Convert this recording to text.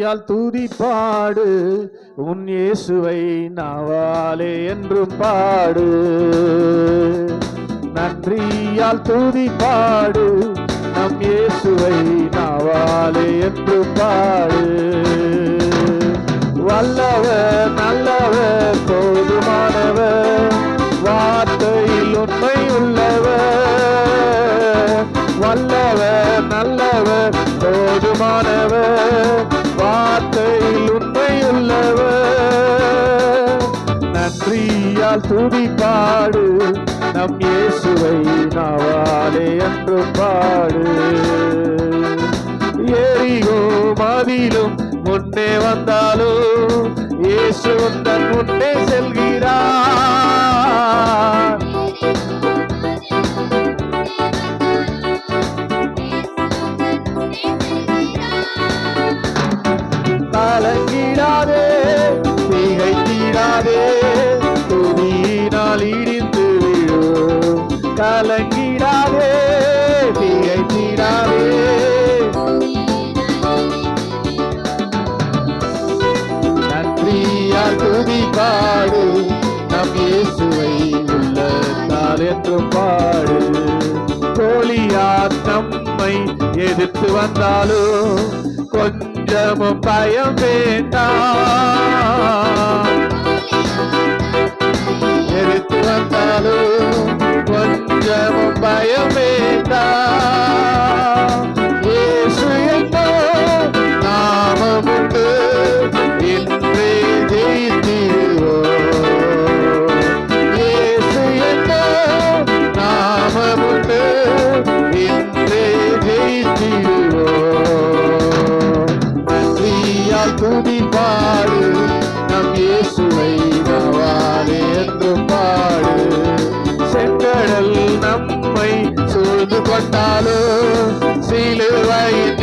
நன்றியால் துதி பாடு உன் இயேசுவை நாவாலே என்றும் பாடு. நன்றியால் துதி பாடு நம் இயேசுவை நாவாலே என்றும் பாடு. வல்லவர் நல்லவர் போதுமானவர் வார்த்தையில் உண்மை உள்ளவர். வல்லவர் நல்லவர் போதுமானவர் வார்த்தையில் உண்மை உள்ளவர். நன்றியால் துதி பாடு நம் இயேசுவை நாவாலே என்று பாடு. எரிகோ மதிலும் முன்னே வந்தாலும் இயேசு உந்தன் முன்னே செல்கிறார். கலங்கிடாதே திகைத்திடாதே துதியினால் இடிந்து விழும். கலங்கிடாதே திகைத்திடாதே நன்றியால் துதி பாடு நம் இயேசுவை உள்ளத்தால் என்று பாடு. கோலியாத் நம்மை எதிர்த்து வந்தாலும் கொஞ்சமும் பயம் வேண்டாம். எதிர்த்து வந்தாலும் கொஞ்சமும் பயம் வேண்டாம். இயேசு என்னோ நாமம் உண்டு இன்றே ஜெயித்திடுவோம். இயேசு என்னோ நாமம் உண்டு இன்றே ஜெயித்திடுவோம். நன்றியால் துதி பாடு நம் இயேசுவை நாவாலே என்று பாடு. செங்கடல் நம்மை சூழ்ந்து கொண்டாலும் சிலுவையின்